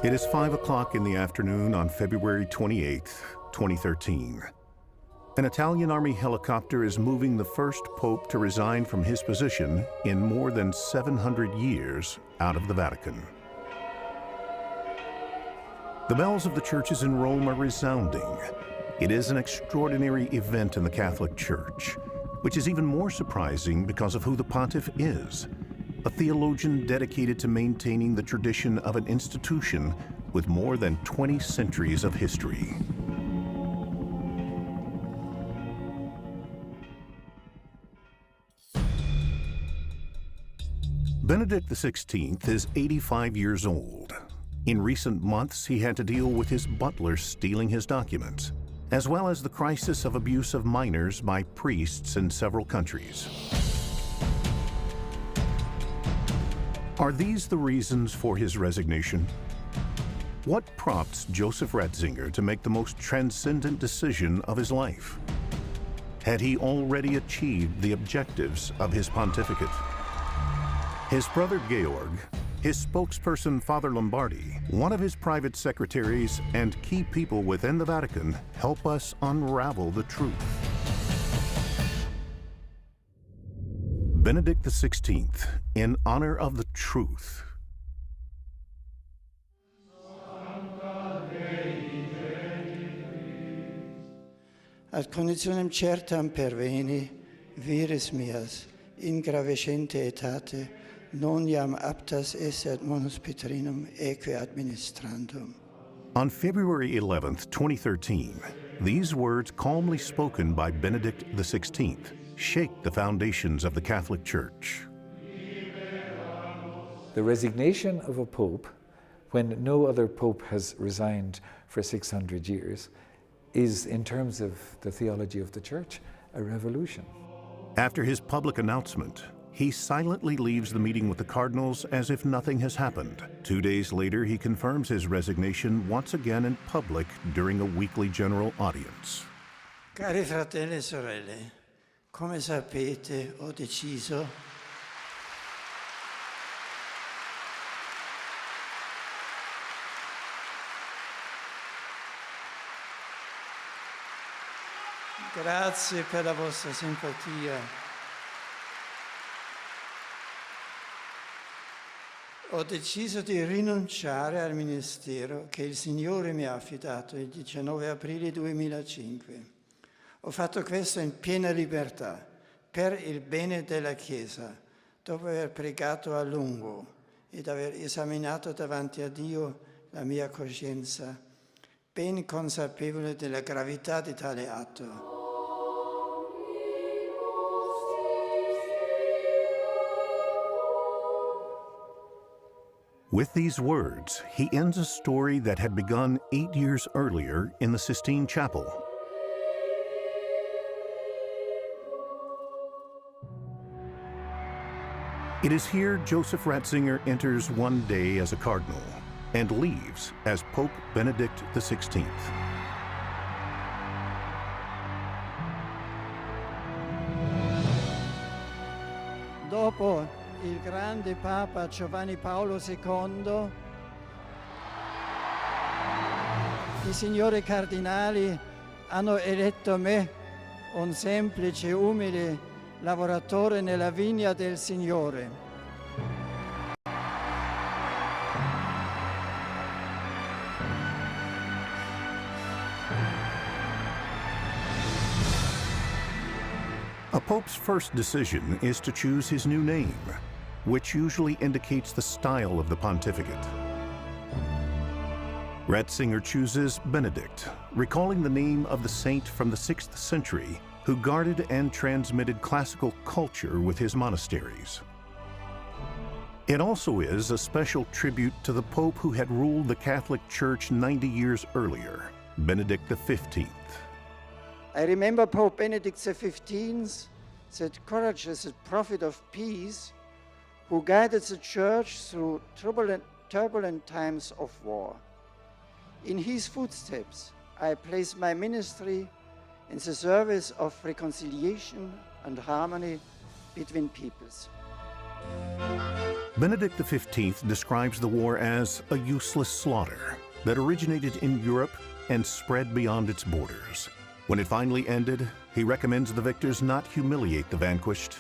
It is 5 o'clock in the afternoon on February 28, 2013. An Italian Army helicopter is moving the first pope to resign from his position in more than 700 years out of the Vatican. The bells of the churches in Rome are resounding. It is an extraordinary event in the Catholic Church, which is even more surprising because of who the pontiff is. A theologian dedicated to maintaining the tradition of an institution with more than 20 centuries of history. Benedict XVI is 85 years old. In recent months, he had to deal with his butler stealing his documents, as well as the crisis of abuse of minors by priests in several countries. Are these the reasons for his resignation? What prompts Joseph Ratzinger to make the most transcendent decision of his life? Had he already achieved the objectives of his pontificate? His brother Georg, his spokesperson Father Lombardi, one of his private secretaries, and key people within the Vatican help us unravel the truth. Benedict XVI, in honor of the truth. Ad conditionem certam perveni, vires meas, in gravescente etate, non iam aptas esse ad monus Petrinum eque administrandum. On February 11th, 2013, these words calmly spoken by Benedict XVI shake the foundations of the Catholic Church. The resignation of a pope, when no other pope has resigned for 600 years, is, in terms of the theology of the Church, a revolution. After his public announcement, he silently leaves the meeting with the cardinals as if nothing has happened. 2 days later, he confirms his resignation once again in public during a weekly general audience. Cari fratelli e sorelle, come sapete, ho deciso Grazie per la vostra simpatia. Ho deciso di rinunciare al ministero che il Signore mi ha affidato il 19 aprile 2005. Ho fatto questo in piena libertà, per il bene della Chiesa, dopo aver pregato a lungo ed aver esaminato davanti a Dio la mia coscienza, ben consapevole della gravità di tale atto. With these words, he ends a story that had begun 8 years earlier in the Sistine Chapel. It is here Joseph Ratzinger enters one day as a cardinal and leaves as Pope Benedict XVI. Dopo il grande Papa Giovanni Paolo II, i signori cardinali hanno eletto me, un semplice, umile lavoratore nella vigna del Signore. A pope's first decision is to choose his new name, which usually indicates the style of the pontificate. Ratzinger chooses Benedict, recalling the name of the saint from the 6th century who guarded and transmitted classical culture with his monasteries. It also is a special tribute to the Pope who had ruled the Catholic Church 90 years earlier, Benedict XV. I remember Pope Benedict XV, that courageous prophet of peace, who guided the Church through turbulent times of war. In his footsteps, I place my ministry in the service of reconciliation and harmony between peoples. Benedict XV describes the war as a useless slaughter that originated in Europe and spread beyond its borders. When it finally ended, he recommends the victors not humiliate the vanquished.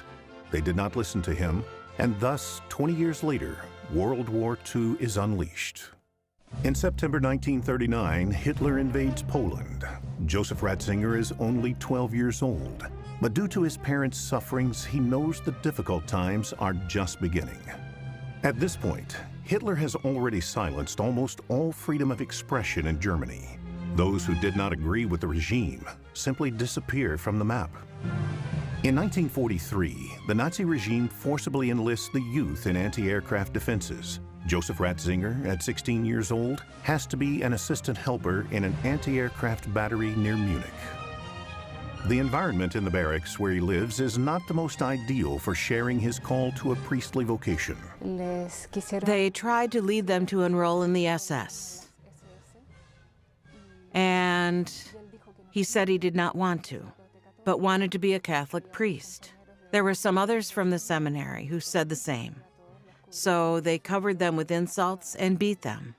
They did not listen to him, and thus, 20 years later, World War II is unleashed. In September 1939, Hitler invades Poland. Joseph Ratzinger is only 12 years old, but due to his parents' sufferings, he knows the difficult times are just beginning. At this point, Hitler has already silenced almost all freedom of expression in Germany. Those who did not agree with the regime simply disappear from the map. In 1943, the Nazi regime forcibly enlists the youth in anti-aircraft defenses. Joseph Ratzinger, at 16 years old, has to be an assistant helper in an anti-aircraft battery near Munich. The environment in the barracks where he lives is not the most ideal for sharing his call to a priestly vocation. They tried to lead them to enroll in the SS. And he said he did not want to, but wanted to be a Catholic priest. There were some others from the seminary who said the same. So they covered them with insults and beat them.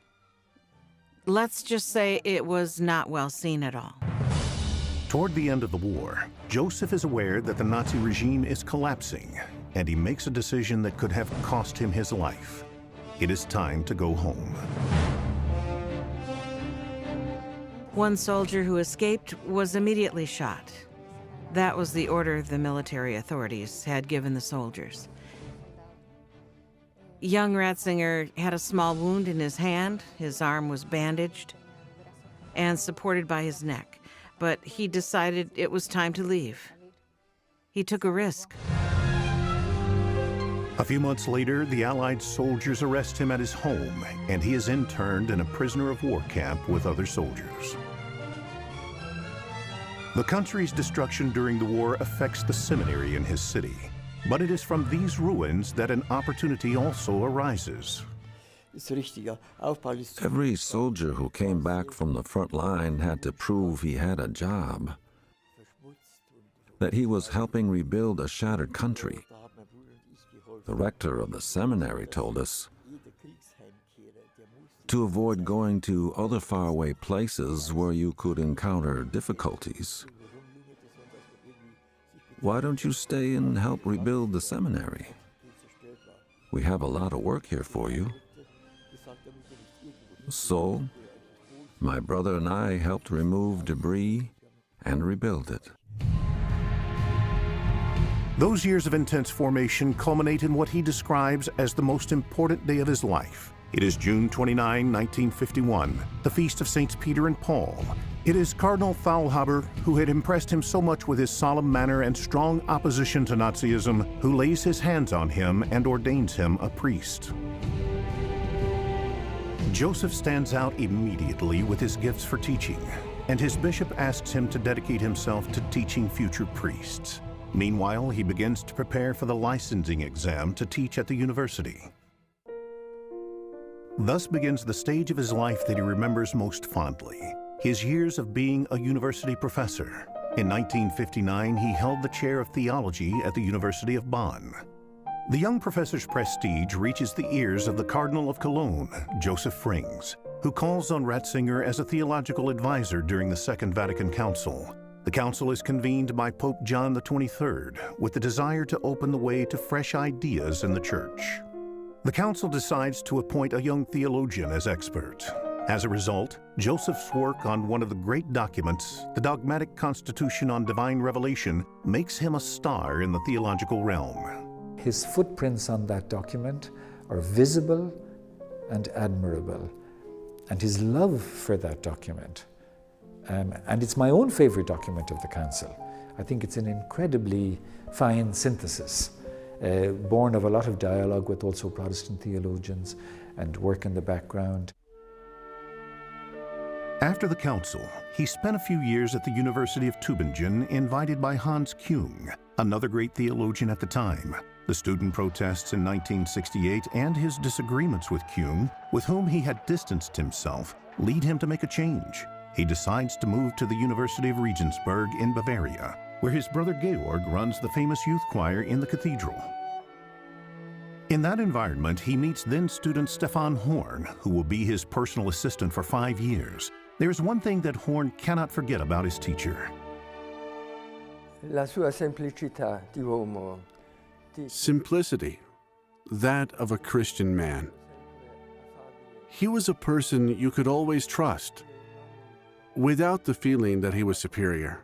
Let's just say it was not well seen at all. Toward the end of the war, Joseph is aware that the Nazi regime is collapsing, and he makes a decision that could have cost him his life. It is time to go home. One soldier who escaped was immediately shot. That was the order the military authorities had given the soldiers. Young Ratzinger had a small wound in his hand. His arm was bandaged and supported by his neck, but he decided it was time to leave. He took a risk. A few months later, the Allied soldiers arrest him at his home, and he is interned in a prisoner of war camp with other soldiers. The country's destruction during the war affects the seminary in his city, but it is from these ruins that an opportunity also arises. Every soldier who came back from the front line had to prove he had a job, that he was helping rebuild a shattered country. The rector of the seminary told us to avoid going to other faraway places where you could encounter difficulties. Why don't you stay and help rebuild the seminary? We have a lot of work here for you. So, my brother and I helped remove debris and rebuild it. Those years of intense formation culminate in what he describes as the most important day of his life. It is June 29, 1951, the feast of Saints Peter and Paul. It is Cardinal Faulhaber, who had impressed him so much with his solemn manner and strong opposition to Nazism, who lays his hands on him and ordains him a priest. Joseph stands out immediately with his gifts for teaching, and his bishop asks him to dedicate himself to teaching future priests. Meanwhile, he begins to prepare for the licensing exam to teach at the university. Thus begins the stage of his life that he remembers most fondly, his years of being a university professor. In 1959, he held the chair of theology at the University of Bonn. The young professor's prestige reaches the ears of the Cardinal of Cologne, Joseph Frings, who calls on Ratzinger as a theological advisor during the Second Vatican Council. The council is convened by Pope John XXIII with the desire to open the way to fresh ideas in the Church. The council decides to appoint a young theologian as expert. As a result, Joseph's work on one of the great documents, the Dogmatic Constitution on Divine Revelation, makes him a star in the theological realm. His footprints on that document are visible and admirable, and his love for that document. And it's my own favorite document of the Council. I think it's an incredibly fine synthesis, born of a lot of dialogue with also Protestant theologians and work in the background. After the council, he spent a few years at the University of Tübingen, invited by Hans Küng, another great theologian at the time. The student protests in 1968 and his disagreements with Küng, with whom he had distanced himself, lead him to make a change. He decides to move to the University of Regensburg in Bavaria, where his brother Georg runs the famous youth choir in the cathedral. In that environment, he meets then-student Stefan Horn, who will be his personal assistant for 5 years. There's one thing that Horn cannot forget about his teacher. La sua semplicità di uomo. Simplicity, that of a Christian man. He was a person you could always trust, without the feeling that he was superior.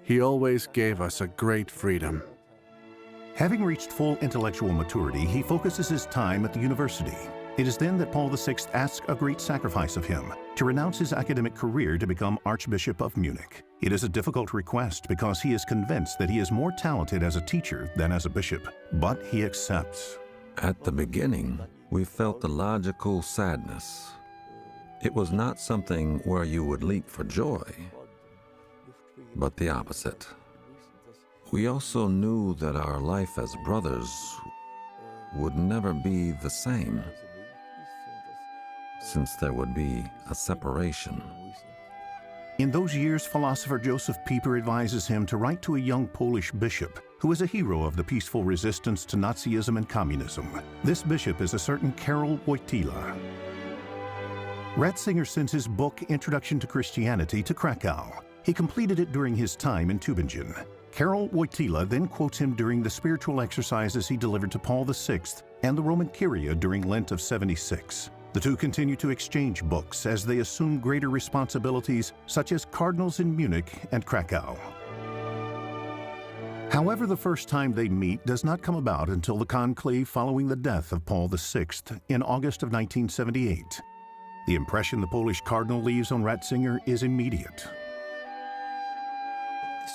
He always gave us a great freedom. Having reached full intellectual maturity, he focuses his time at the university. It is then that Paul VI asks a great sacrifice of him, to renounce his academic career to become Archbishop of Munich. It is a difficult request because he is convinced that he is more talented as a teacher than as a bishop, but he accepts. At the beginning, we felt the logical sadness. It was not something where you would leap for joy, but the opposite. We also knew that our life as brothers would never be the same, since there would be a separation. In those years, philosopher Joseph Pieper advises him to write to a young Polish bishop who is a hero of the peaceful resistance to Nazism and communism. This bishop is a certain Karol Wojtyla. Ratzinger sends his book, Introduction to Christianity, to Krakow. He completed it during his time in Tübingen. Karol Wojtyla then quotes him during the spiritual exercises he delivered to Paul VI and the Roman Curia during Lent of 76. The two continue to exchange books as they assume greater responsibilities, such as cardinals in Munich and Krakow. However, the first time they meet does not come about until the conclave following the death of Paul VI in August of 1978. The impression the Polish cardinal leaves on Ratzinger is immediate.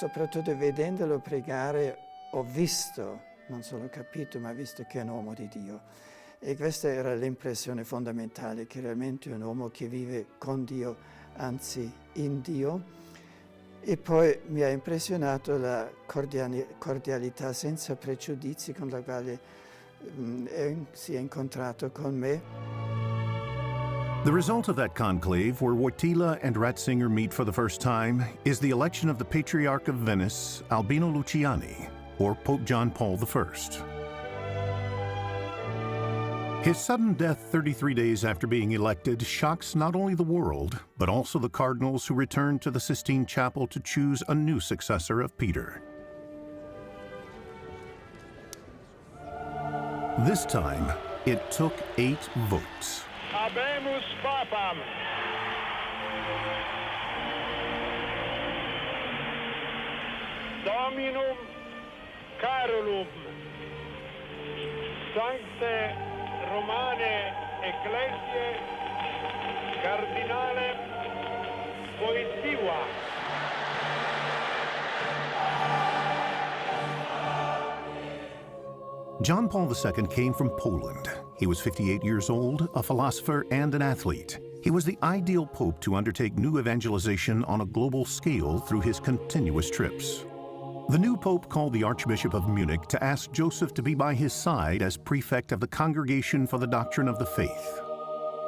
Soprattutto vedendolo pregare ho visto, non solo capito, ma visto che è un uomo di Dio. E questa era l'impressione fondamentale, che realmente è un uomo che vive con Dio, anzi in Dio. E poi mi ha impressionato la cordialità senza pregiudizi con la quale si è incontrato con me. The result of that conclave, where Wojtyla and Ratzinger meet for the first time, is the election of the Patriarch of Venice, Albino Luciani, or Pope John Paul I. His sudden death 33 days after being elected shocks not only the world, but also the cardinals who returned to the Sistine Chapel to choose a new successor of Peter. This time, it took 8 votes. Habemus Papam. Dominum Carolum. Sancte Romane Ecclesiae Cardinale Wojtyła. John Paul II came from Poland. He was 58 years old, a philosopher, and an athlete. He was the ideal pope to undertake new evangelization on a global scale through his continuous trips. The new pope called the Archbishop of Munich to ask Joseph to be by his side as prefect of the Congregation for the Doctrine of the Faith.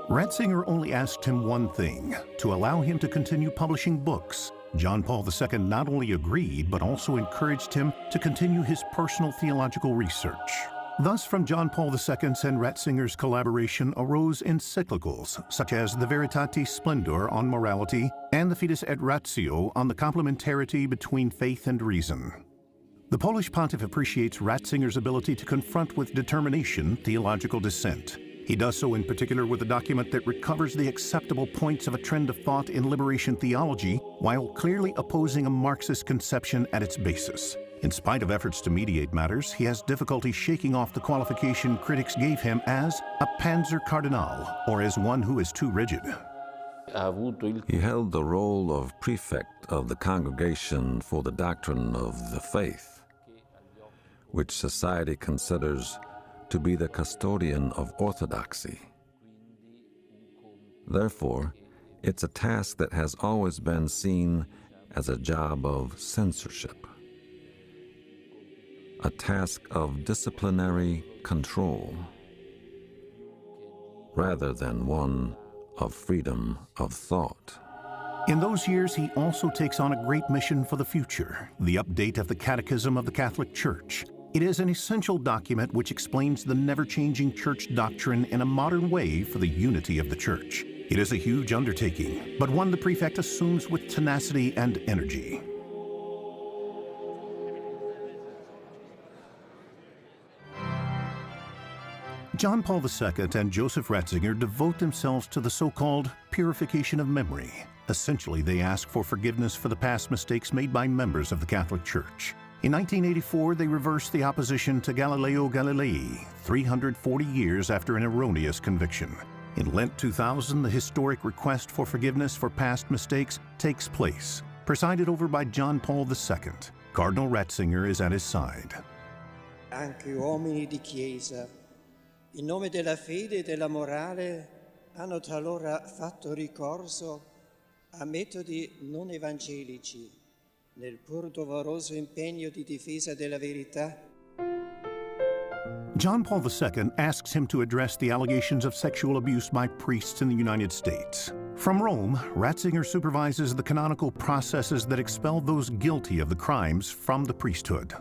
Ratzinger only asked him one thing: to allow him to continue publishing books. John Paul II not only agreed, but also encouraged him to continue his personal theological research. Thus, from John Paul II's and Ratzinger's collaboration arose encyclicals such as the Veritatis Splendor on morality and the Fides et Ratio on the complementarity between faith and reason. The Polish pontiff appreciates Ratzinger's ability to confront with determination theological dissent. He does so in particular with a document that recovers the acceptable points of a trend of thought in liberation theology while clearly opposing a Marxist conception at its basis. In spite of efforts to mediate matters, he has difficulty shaking off the qualification critics gave him as a Panzer Cardinal, or as one who is too rigid. He held the role of prefect of the Congregation for the Doctrine of the Faith, which society considers to be the custodian of orthodoxy. Therefore, it's a task that has always been seen as a job of censorship, a task of disciplinary control, rather than one of freedom of thought. In those years, he also takes on a great mission for the future, the update of the Catechism of the Catholic Church. It is an essential document which explains the never-changing church doctrine in a modern way for the unity of the church. It is a huge undertaking, but one the prefect assumes with tenacity and energy. John Paul II and Joseph Ratzinger devote themselves to the so-called purification of memory. Essentially, they ask for forgiveness for the past mistakes made by members of the Catholic Church. In 1984, they reversed the opposition to Galileo Galilei, 340 years after an erroneous conviction. In Lent 2000, the historic request for forgiveness for past mistakes takes place. Presided over by John Paul II, Cardinal Ratzinger is at his side. Anche uomini di Chiesa, in nome della fede e della morale, hanno talora fatto ricorso a metodi non evangelici nel pur doloroso impegno di difesa della verità. John Paul II asks him to address the allegations of sexual abuse by priests in the United States. From Rome, Ratzinger supervises the canonical processes that expel those guilty of the crimes from the priesthood.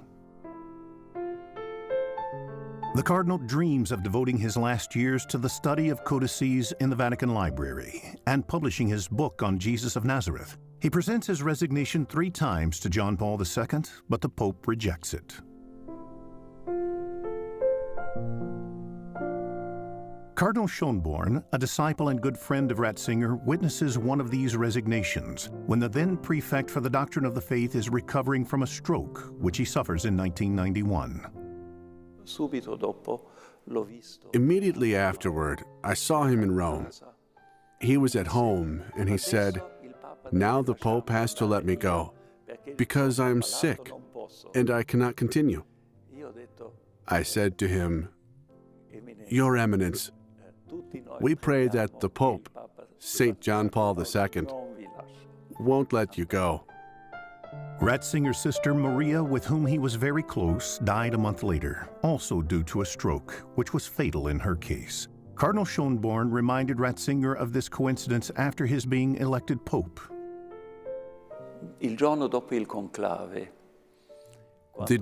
The Cardinal dreams of devoting his last years to the study of codices in the Vatican Library and publishing his book on Jesus of Nazareth. He presents his resignation 3 times to John Paul II, but the Pope rejects it. Cardinal Schönborn, a disciple and good friend of Ratzinger, witnesses one of these resignations when the then prefect for the doctrine of the faith is recovering from a stroke, which he suffers in 1991. Immediately afterward, I saw him in Rome. He was at home, and he said, "Now the Pope has to let me go, because I am sick, and I cannot continue." I said to him, "Your Eminence, we pray that the Pope, St. John Paul II, won't let you go." Ratzinger's sister Maria, with whom he was very close, died a month later, also due to a stroke, which was fatal in her case. Cardinal Schönborn reminded Ratzinger of this coincidence after his being elected Pope. The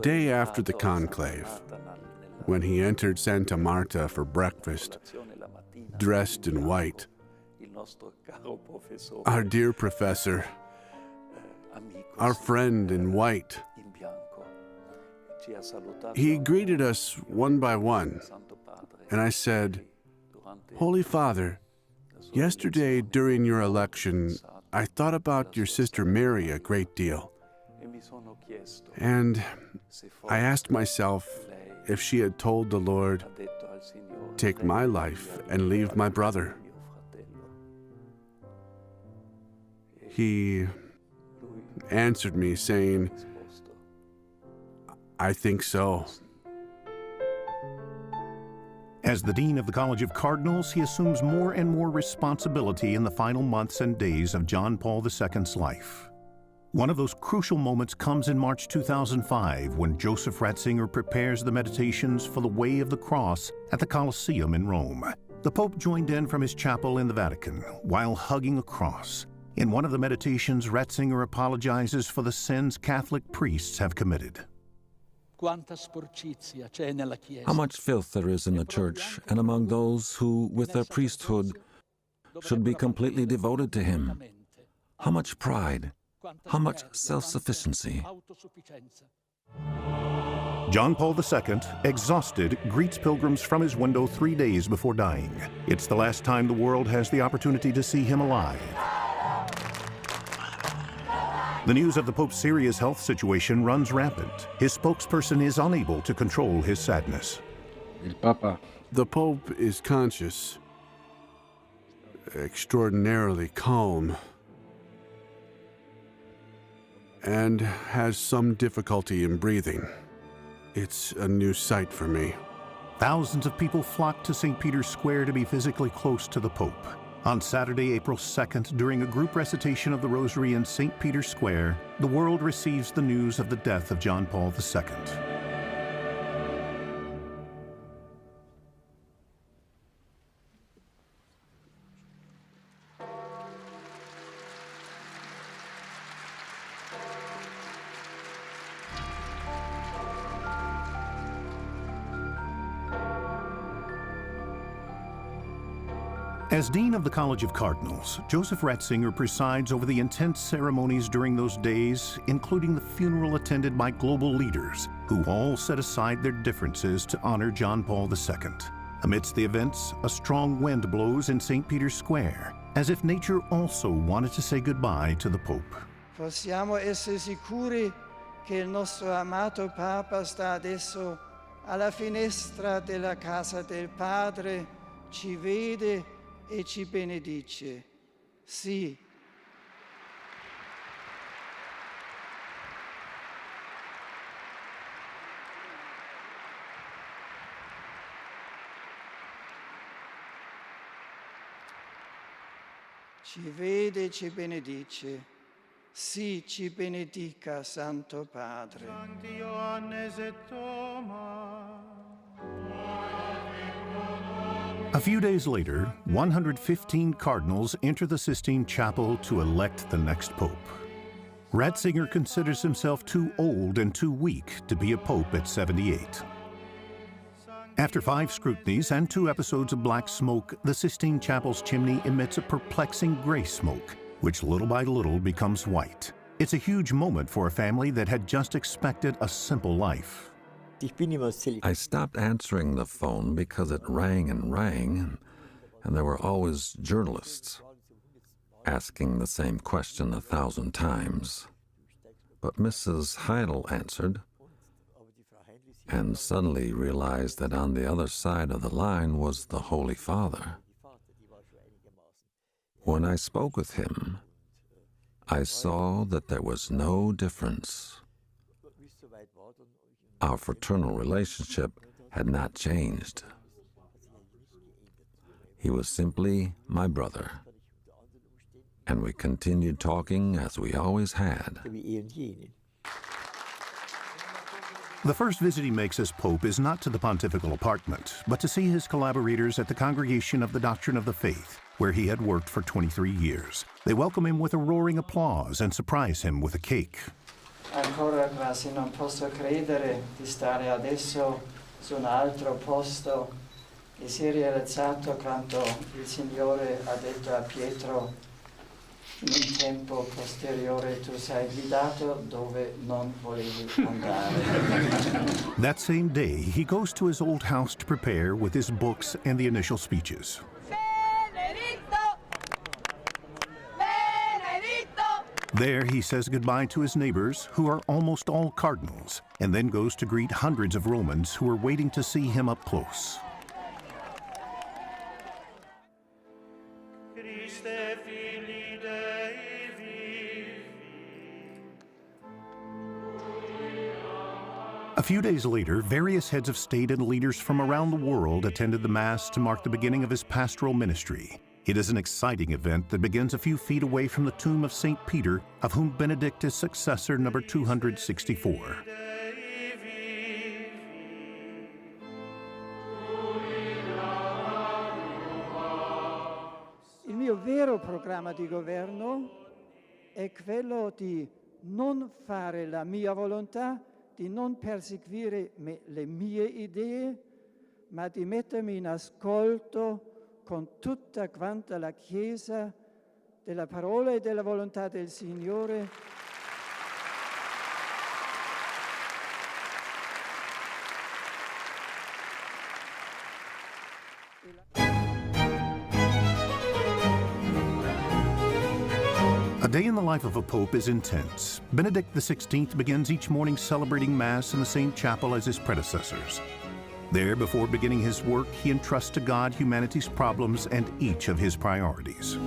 day after the conclave, when he entered Santa Marta for breakfast, dressed in white, our dear professor, our friend in white, he greeted us one by one, and I said, "Holy Father, yesterday during your election, I thought about your sister Mary a great deal, and I asked myself if she had told the Lord, 'Take my life and leave my brother.' He answered me saying, 'I think so.'" As the Dean of the College of Cardinals, he assumes more and more responsibility in the final months and days of John Paul II's life. One of those crucial moments comes in March 2005 when Joseph Ratzinger prepares the meditations for the Way of the Cross at the Colosseum in Rome. The Pope joined in from his chapel in the Vatican while hugging a cross. In one of the meditations, Ratzinger apologizes for the sins Catholic priests have committed. How much filth there is in the Church and among those who, with their priesthood, should be completely devoted to Him. How much pride, how much self-sufficiency. John Paul II, exhausted, greets pilgrims from his window 3 days before dying. It's the last time the world has the opportunity to see him alive. The news of the Pope's serious health situation runs rampant. His spokesperson is unable to control his sadness. The Pope is conscious, extraordinarily calm, and has some difficulty in breathing. It's a new sight for me. Thousands of people flock to St. Peter's Square to be physically close to the Pope. On Saturday, April 2nd, during a group recitation of the Rosary in St. Peter's Square, the world receives the news of the death of John Paul II. As Dean of the College of Cardinals, Joseph Ratzinger presides over the intense ceremonies during those days, including the funeral attended by global leaders who all set aside their differences to honor John Paul II. Amidst the events, a strong wind blows in St. Peter's Square, as if nature also wanted to say goodbye to the Pope. Possiamo essere sicuri che il nostro amato Papa sta adesso alla finestra della casa del Padre, ci vede e ci benedice. Sì. Ci vede e ci benedice. Sì, ci benedica, Santo Padre. A few days later, 115 cardinals enter the Sistine Chapel to elect the next pope. Ratzinger considers himself too old and too weak to be a pope at 78. After 5 scrutinies and 2 episodes of black smoke, the Sistine Chapel's chimney emits a perplexing gray smoke, which little by little becomes white. It's a huge moment for a family that had just expected a simple life. I stopped answering the phone because it rang, and there were always journalists asking the same question 1,000 times. But Mrs. Heidel answered, and suddenly realized that on the other side of the line was the Holy Father. When I spoke with him, I saw that there was no difference. Our fraternal relationship had not changed. He was simply my brother, and we continued talking as we always had. The first visit he makes as Pope is not to the pontifical apartment, but to see his collaborators at the Congregation of the Doctrine of the Faith, where he had worked for 23 years. They welcome him with a roaring applause and surprise him with a cake. Ancora quasi non posso credere di stare adesso su un altro posto e si è realizzato quanto il Signore ha detto a Pietro in un tempo posteriore: tu sei guidato dove non volevi andare. That same day, he goes to his old house to prepare with his books and the initial speeches. There, he says goodbye to his neighbors, who are almost all cardinals, and then goes to greet hundreds of Romans who are waiting to see him up close. A few days later, various heads of state and leaders from around the world attended the Mass to mark the beginning of his pastoral ministry. It is an exciting event that begins a few feet away from the tomb of St. Peter, of whom Benedict is successor number 264. Il mio vero programma di governo è quello di non fare la mia volontà, di non perseguire le mie idee, ma di mettermi in ascolto con tutta quanta la Chiesa della parola e della volontà del Signore. A day in the life of a pope is intense. Benedict XVI begins each morning celebrating Mass in the same chapel as his predecessors. There, before beginning his work, he entrusts to God humanity's problems and each of his priorities.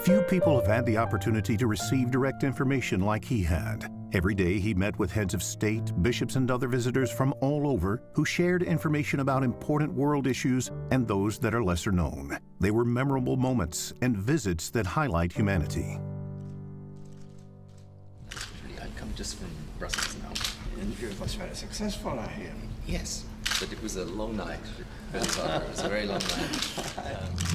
Few people have had the opportunity to receive direct information like he had. Every day he met with heads of state, bishops, and other visitors from all over who shared information about important world issues and those that are lesser known. They were memorable moments and visits that highlight humanity. I come just from Brussels now. And it was very successful, I hear. Yes, but it was a long night. It was a very long night.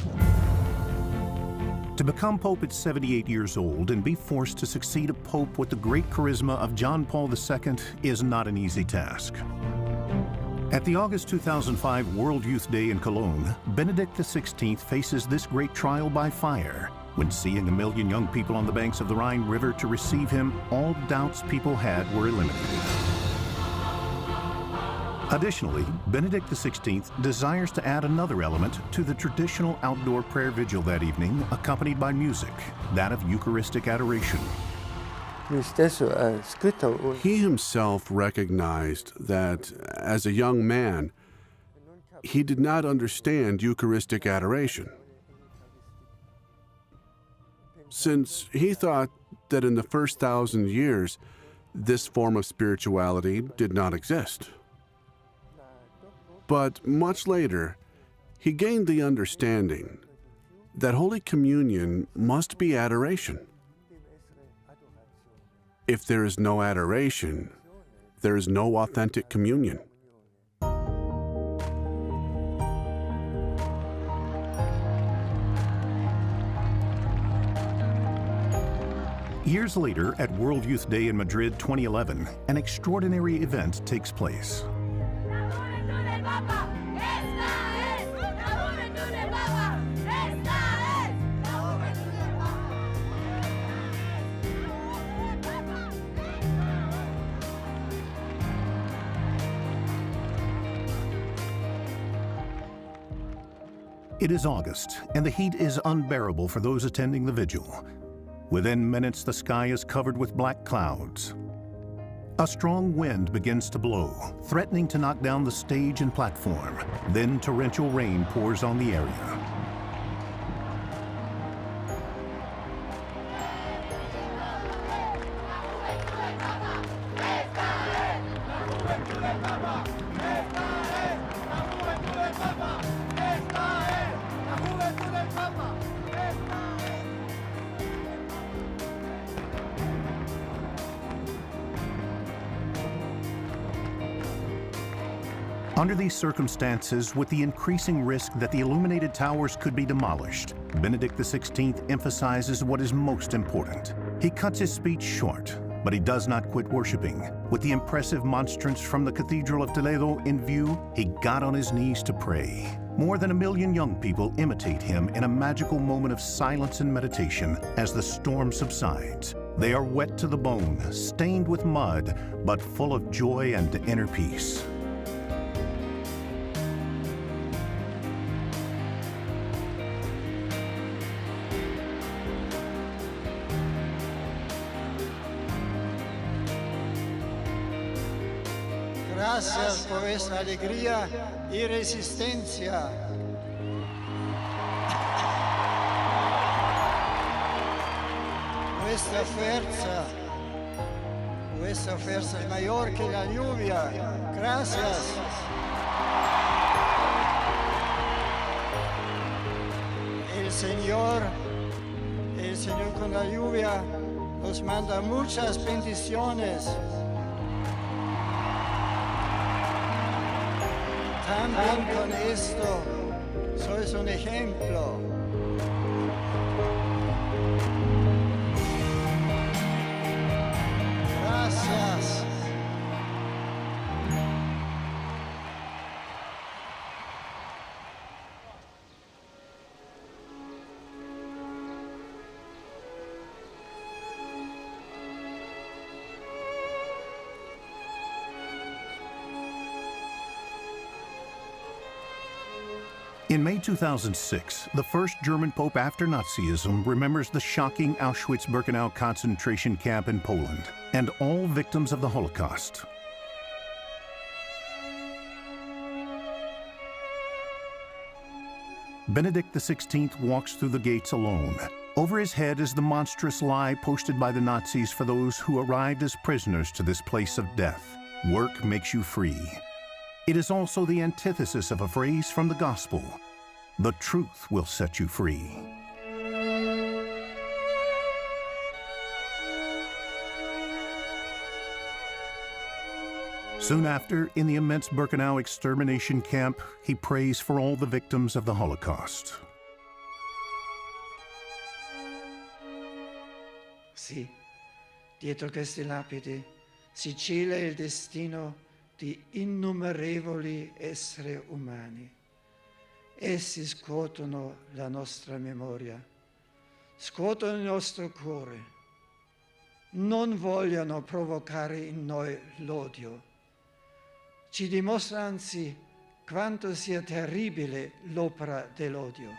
To become Pope at 78 years old and be forced to succeed a Pope with the great charisma of John Paul II is not an easy task. At the August 2005 World Youth Day in Cologne, Benedict XVI faces this great trial by fire. When seeing 1 million young people on the banks of the Rhine River to receive him, all doubts people had were eliminated. Additionally, Benedict XVI desires to add another element to the traditional outdoor prayer vigil that evening, accompanied by music, that of Eucharistic adoration. He himself recognized that, as a young man, he did not understand Eucharistic adoration, since he thought that in the first 1,000 years, this form of spirituality did not exist. But much later, he gained the understanding that Holy Communion must be adoration. If there is no adoration, there is no authentic communion. Years later, at World Youth Day in Madrid 2011, an extraordinary event takes place. It is August, and the heat is unbearable for those attending the vigil. Within minutes, the sky is covered with black clouds. A strong wind begins to blow, threatening to knock down the stage and platform. Then torrential rain pours on the area. Under these circumstances, with the increasing risk that the illuminated towers could be demolished, Benedict XVI emphasizes what is most important. He cuts his speech short, but he does not quit worshiping. With the impressive monstrance from the Cathedral of Toledo in view, he got on his knees to pray. More than 1 million young people imitate him in a magical moment of silence and meditation as the storm subsides. They are wet to the bone, stained with mud, but full of joy and inner peace. Gracias por esta alegría y resistencia. Vuestra fuerza es mayor que la lluvia. Gracias. El Señor con la lluvia nos manda muchas bendiciones. También con esto, sois un ejemplo. Gracias. In May 2006, the first German Pope after Nazism remembers the shocking Auschwitz-Birkenau concentration camp in Poland and all victims of the Holocaust. Benedict XVI walks through the gates alone. Over his head is the monstrous lie posted by the Nazis for those who arrived as prisoners to this place of death. Work makes you free. It is also the antithesis of a phrase from the Gospel. The truth will set you free. Soon after, in the immense Birkenau extermination camp, he prays for all the victims of the Holocaust. Sì, dietro queste lapidi si cela il destino di innumerevoli esseri umani. Essi scuotono la nostra memoria, scuotono il nostro cuore, non vogliono provocare in noi l'odio. Ci dimostra anzi quanto sia terribile l'opera dell'odio.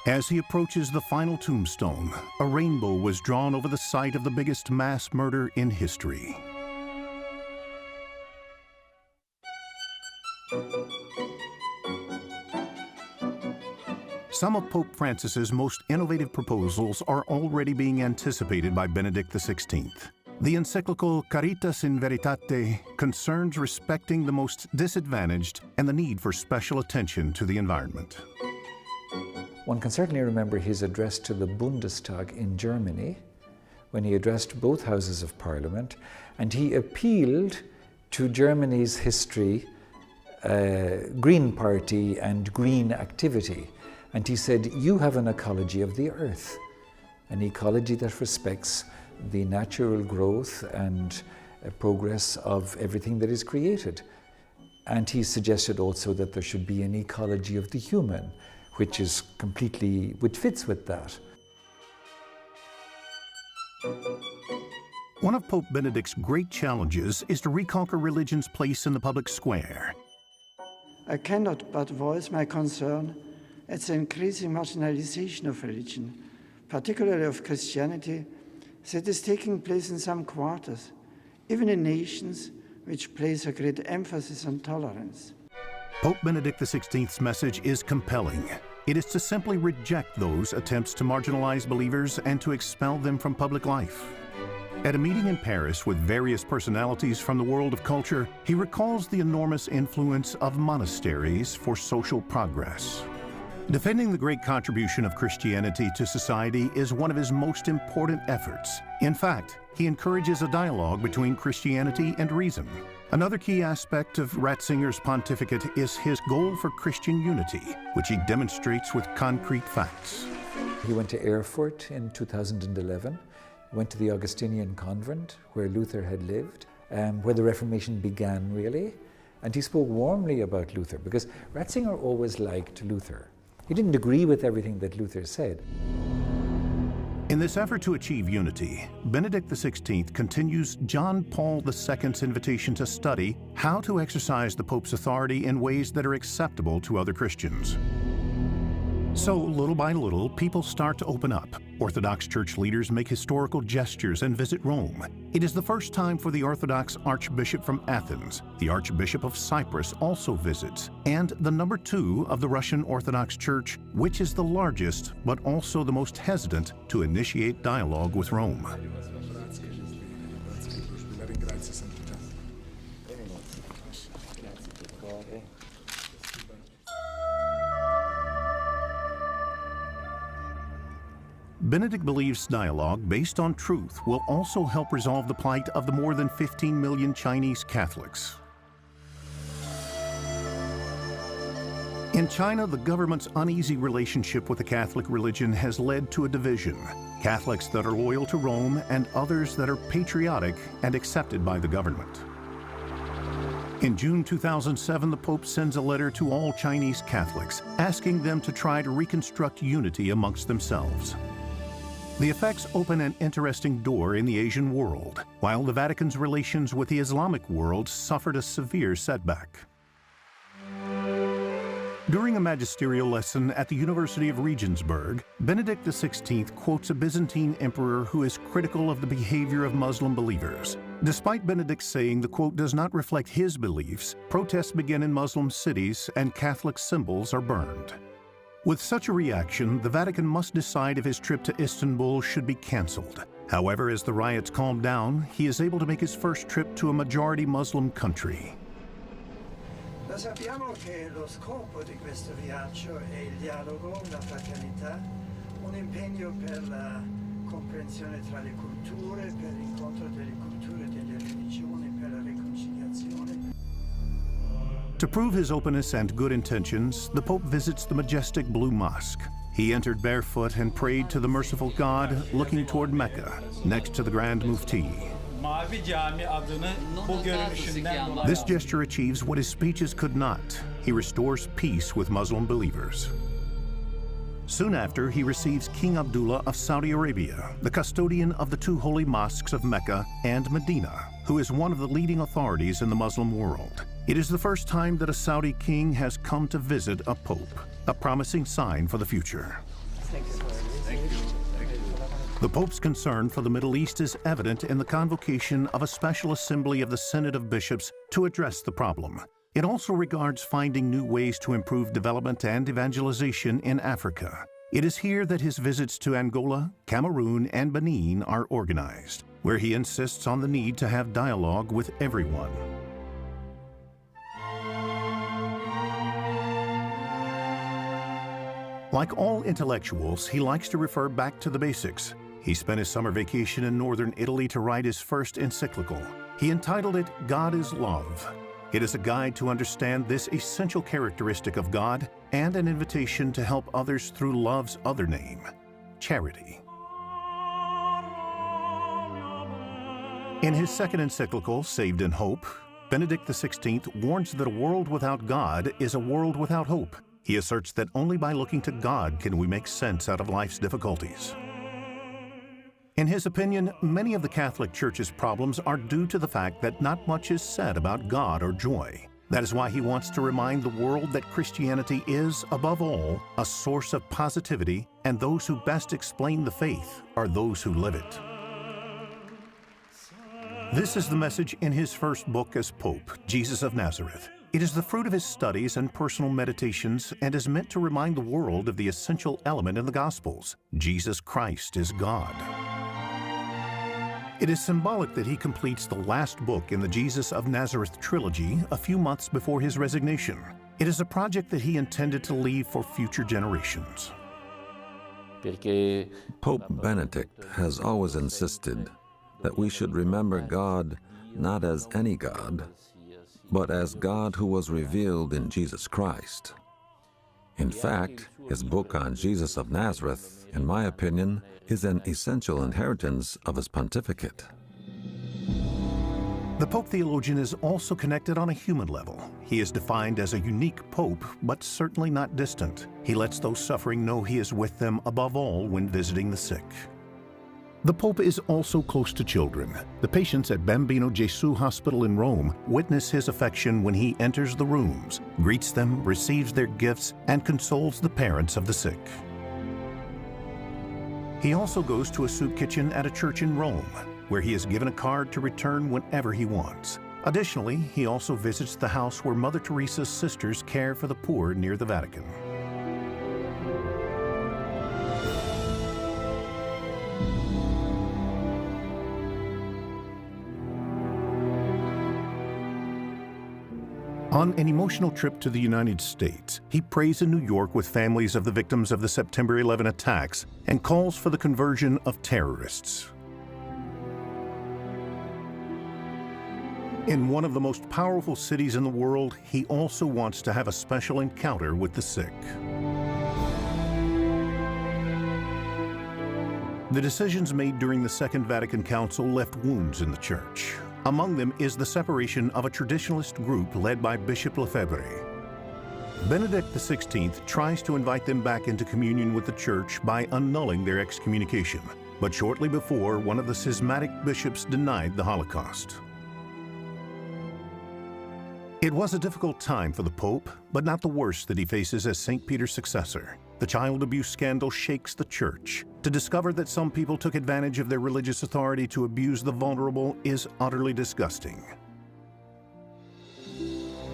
As he approaches the final tombstone, a rainbow was drawn over the site of the biggest mass murder in history. Some of Pope Francis's most innovative proposals are already being anticipated by Benedict XVI. The encyclical Caritas in Veritate concerns respecting the most disadvantaged and the need for special attention to the environment. One can certainly remember his address to the Bundestag in Germany, when he addressed both houses of parliament, and he appealed to Germany's history, Green Party and green activity. And he said, you have an ecology of the earth, an ecology that respects the natural growth and progress of everything that is created. And he suggested also that there should be an ecology of the human, which fits with that. One of Pope Benedict's great challenges is to reconquer religion's place in the public square. I cannot but voice my concern at the increasing marginalization of religion, particularly of Christianity, that is taking place in some quarters, even in nations which place a great emphasis on tolerance. Pope Benedict XVI's message is compelling. It is to simply reject those attempts to marginalize believers and to expel them from public life. At a meeting in Paris with various personalities from the world of culture, he recalls the enormous influence of monasteries for social progress. Defending the great contribution of Christianity to society is one of his most important efforts. In fact, he encourages a dialogue between Christianity and reason. Another key aspect of Ratzinger's pontificate is his goal for Christian unity, which he demonstrates with concrete facts. He went to Erfurt in 2011, went to the Augustinian convent where Luther had lived, where the Reformation began really, and he spoke warmly about Luther because Ratzinger always liked Luther. He didn't agree with everything that Luther said. In this effort to achieve unity, Benedict XVI continues John Paul II's invitation to study how to exercise the Pope's authority in ways that are acceptable to other Christians. So, little by little, people start to open up. Orthodox Church leaders make historical gestures and visit Rome. It is the first time for the Orthodox Archbishop from Athens. The Archbishop of Cyprus also visits, and the number 2 of the Russian Orthodox Church, which is the largest, but also the most hesitant to initiate dialogue with Rome. Benedict believes dialogue based on truth will also help resolve the plight of the more than 15 million Chinese Catholics. In China, the government's uneasy relationship with the Catholic religion has led to a division. Catholics that are loyal to Rome and others that are patriotic and accepted by the government. In June 2007, the Pope sends a letter to all Chinese Catholics, asking them to try to reconstruct unity amongst themselves. The effects open an interesting door in the Asian world, while the Vatican's relations with the Islamic world suffered a severe setback. During a magisterial lesson at the University of Regensburg, Benedict XVI quotes a Byzantine emperor who is critical of the behavior of Muslim believers. Despite Benedict saying the quote does not reflect his beliefs, protests begin in Muslim cities and Catholic symbols are burned. With such a reaction, the Vatican must decide if his trip to Istanbul should be canceled. However, as the riots calm down, he is able to make his first trip to a majority Muslim country. Lo sappiamo che lo scopo di questo viaggio è il dialogo, la fraternità, un impegno per la comprensione tra le culture, per l'incontro delle culture e delle religioni, per la riconciliazione. To prove his openness and good intentions, the Pope visits the majestic Blue Mosque. He entered barefoot and prayed to the merciful God, looking toward Mecca, next to the Grand Mufti. This gesture achieves what his speeches could not. He restores peace with Muslim believers. Soon after, he receives King Abdullah of Saudi Arabia, the custodian of the two holy mosques of Mecca and Medina, who is one of the leading authorities in the Muslim world. It is the first time that a Saudi king has come to visit a pope, a promising sign for the future. The Pope's concern for the Middle East is evident in the convocation of a special assembly of the Synod of Bishops to address the problem. It also regards finding new ways to improve development and evangelization in Africa. It is here that his visits to Angola, Cameroon, and Benin are organized, where he insists on the need to have dialogue with everyone. Like all intellectuals, he likes to refer back to the basics. He spent his summer vacation in northern Italy to write his first encyclical. He entitled it, God is Love. It is a guide to understand this essential characteristic of God and an invitation to help others through love's other name, charity. In his second encyclical, Saved in Hope, Benedict XVI warns that a world without God is a world without hope. He asserts that only by looking to God can we make sense out of life's difficulties. In his opinion, many of the Catholic Church's problems are due to the fact that not much is said about God or joy. That is why he wants to remind the world that Christianity is, above all, a source of positivity, and those who best explain the faith are those who live it. This is the message in his first book as Pope, Jesus of Nazareth. It is the fruit of his studies and personal meditations and is meant to remind the world of the essential element in the Gospels: Jesus Christ is God. It is symbolic that he completes the last book in the Jesus of Nazareth trilogy a few months before his resignation. It is a project that he intended to leave for future generations. Pope Benedict has always insisted that we should remember God not as any God, but as God who was revealed in Jesus Christ. In fact, his book on Jesus of Nazareth, in my opinion, is an essential inheritance of his pontificate. The Pope theologian is also connected on a human level. He is defined as a unique Pope, but certainly not distant. He lets those suffering know he is with them above all when visiting the sick. The Pope is also close to children. The patients at Bambino Gesù Hospital in Rome witness his affection when he enters the rooms, greets them, receives their gifts, and consoles the parents of the sick. He also goes to a soup kitchen at a church in Rome, where he is given a card to return whenever he wants. Additionally, he also visits the house where Mother Teresa's sisters care for the poor near the Vatican. On an emotional trip to the United States, he prays in New York with families of the victims of the September 11 attacks and calls for the conversion of terrorists. In one of the most powerful cities in the world, he also wants to have a special encounter with the sick. The decisions made during the Second Vatican Council left wounds in the Church. Among them is the separation of a traditionalist group led by Bishop Lefebvre. Benedict XVI tries to invite them back into communion with the Church by annulling their excommunication, but shortly before, one of the schismatic bishops denied the Holocaust. It was a difficult time for the Pope, but not the worst that he faces as St. Peter's successor. The child abuse scandal shakes the Church. To discover that some people took advantage of their religious authority to abuse the vulnerable is utterly disgusting.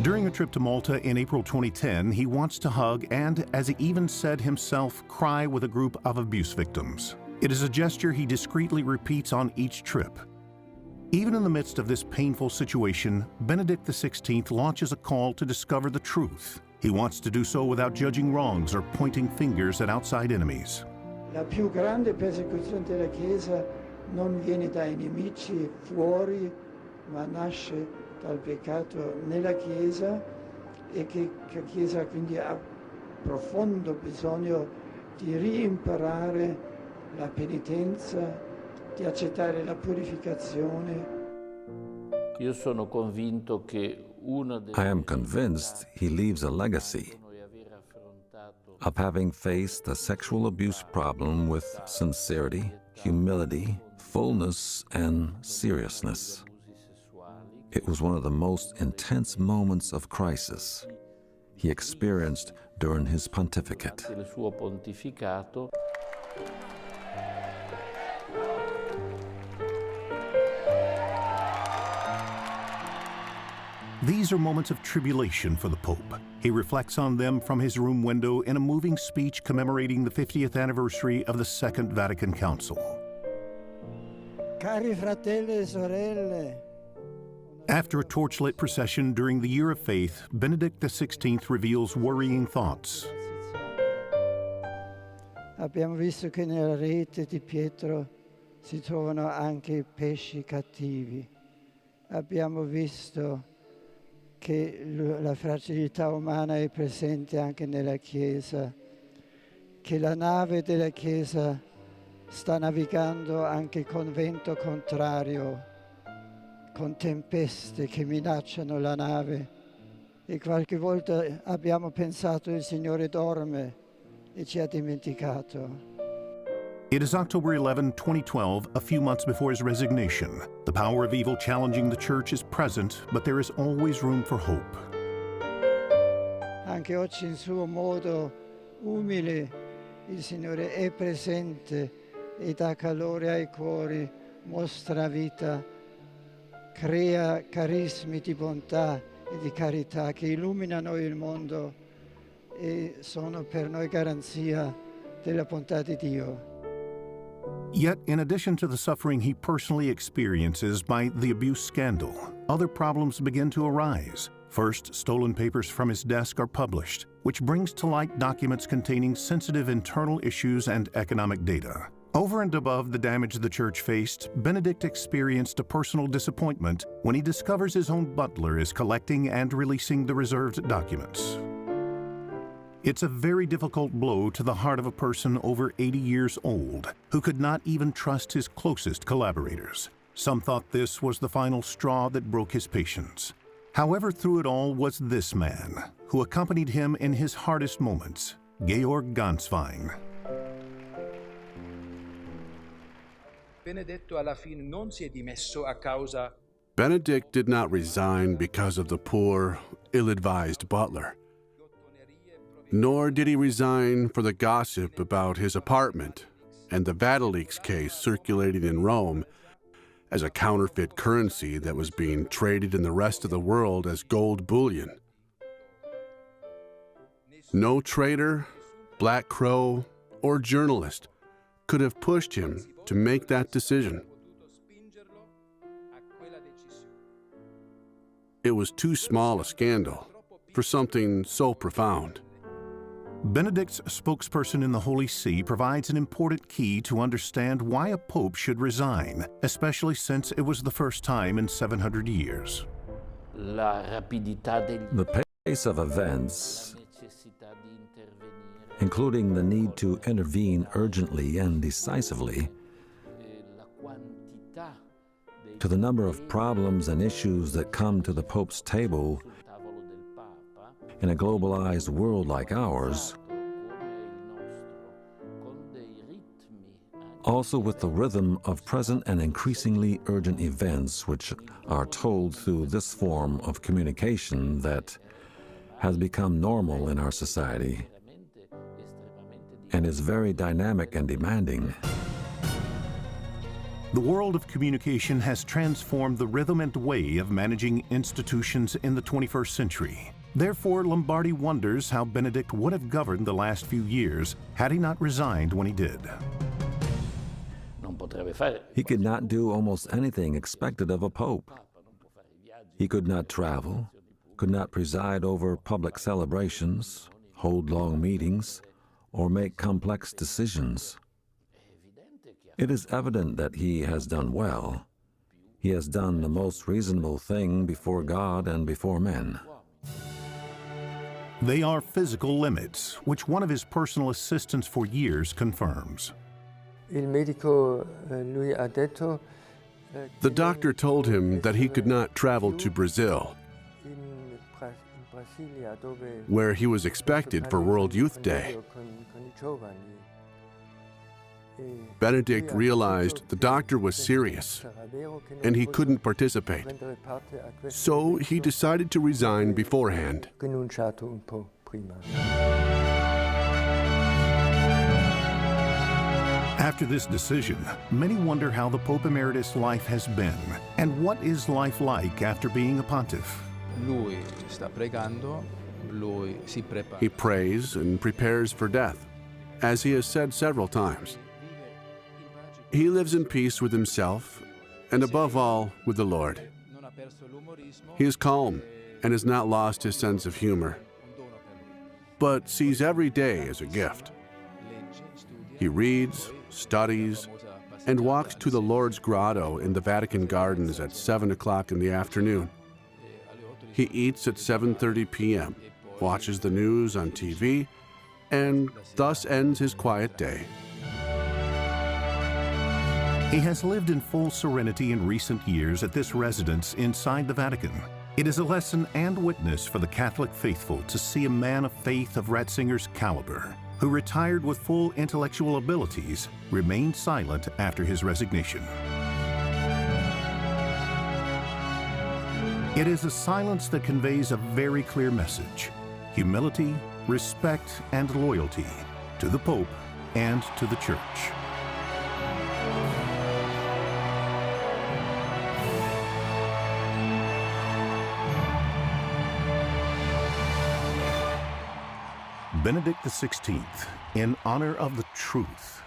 During a trip to Malta in April 2010, he wants to hug and, as he even said himself, cry with a group of abuse victims. It is a gesture he discreetly repeats on each trip. Even in the midst of this painful situation, Benedict XVI launches a call to discover the truth. He wants to do so without judging wrongs or pointing fingers at outside enemies. La più grande persecuzione della Chiesa non viene dai nemici fuori, ma nasce dal peccato nella Chiesa e che la Chiesa quindi ha profondo bisogno di reimparare la penitenza, di accettare la purificazione. Io sono convinto che I am convinced he leaves a legacy of having faced the sexual abuse problem with sincerity, humility, fullness, and seriousness. It was one of the most intense moments of crisis he experienced during his pontificate. il suo pontificato. These are moments of tribulation for the Pope. He reflects on them from his room window in a moving speech commemorating the 50th anniversary of the Second Vatican Council. Cari fratelli e sorelle, After a torchlit procession during the Year of Faith, Benedict XVI reveals worrying thoughts. abbiamo visto che nella rete di Pietro si trovano anche i pesci cattivi. Abbiamo visto che la fragilità umana è presente anche nella Chiesa, che la nave della Chiesa sta navigando anche con vento contrario, con tempeste che minacciano la nave, e qualche volta abbiamo pensato il Signore dorme e ci ha dimenticato. It is October 11, 2012, a few months before his resignation. The power of evil challenging the church is present, but there is always room for hope. Anche oggi in suo modo umile il Signore è presente e dà calore ai cuori, mostra vita, crea carismi di bontà e di carità che illuminano il mondo e sono per noi garanzia della bontà di Dio. Yet, in addition to the suffering he personally experiences by the abuse scandal, other problems begin to arise. First, stolen papers from his desk are published, which brings to light documents containing sensitive internal issues and economic data. Over and above the damage the church faced, Benedict experienced a personal disappointment when he discovers his own butler is collecting and releasing the reserved documents. It's a very difficult blow to the heart of a person over 80 years old who could not even trust his closest collaborators. Some thought this was the final straw that broke his patience. However, through it all was this man who accompanied him in his hardest moments, Georg Ganswein. Benedetto alla fine non si è dimesso a causa. Benedict did not resign because of the poor, ill-advised butler. Nor did he resign for the gossip about his apartment and the Vatileaks case circulating in Rome as a counterfeit currency that was being traded in the rest of the world as gold bullion. No trader, Black Crow, or journalist could have pushed him to make that decision. It was too small a scandal for something so profound. Benedict's spokesperson in the Holy See provides an important key to understand why a pope should resign, especially since it was the first time in 700 years. The pace of events, including the need to intervene urgently and decisively, to the number of problems and issues that come to the Pope's table in a globalized world like ours, also with the rhythm of present and increasingly urgent events which are told through this form of communication that has become normal in our society and is very dynamic and demanding. The world of communication has transformed the rhythm and way of managing institutions in the 21st century. Therefore, Lombardi wonders how Benedict would have governed the last few years had he not resigned when he did. He could not do almost anything expected of a pope. He could not travel, could not preside over public celebrations, hold long meetings, or make complex decisions. It is evident that he has done well. He has done the most reasonable thing before God and before men. They are physical limits, which one of his personal assistants for years confirms. Il medico lui ha detto The doctor told him that he could not travel to Brazil, where he was expected for World Youth Day. Benedict realized the doctor was serious and he couldn't participate. So he decided to resign beforehand. After this decision, many wonder how the Pope Emeritus' life has been and what is life like after being a pontiff. He prays and prepares for death, as he has said several times. He lives in peace with himself and above all with the Lord. He is calm and has not lost his sense of humor, but sees every day as a gift. He reads, studies, and walks to the Lord's Grotto in the Vatican Gardens at 7 o'clock in the afternoon. He eats at 7:30 p.m., watches the news on TV, and thus ends his quiet day. He has lived in full serenity in recent years at this residence inside the Vatican. It is a lesson and witness for the Catholic faithful to see a man of faith of Ratzinger's caliber, who retired with full intellectual abilities, remained silent after his resignation. It is a silence that conveys a very clear message: humility, respect, and loyalty to the Pope and to the Church. Benedict XVI, in honor of the truth,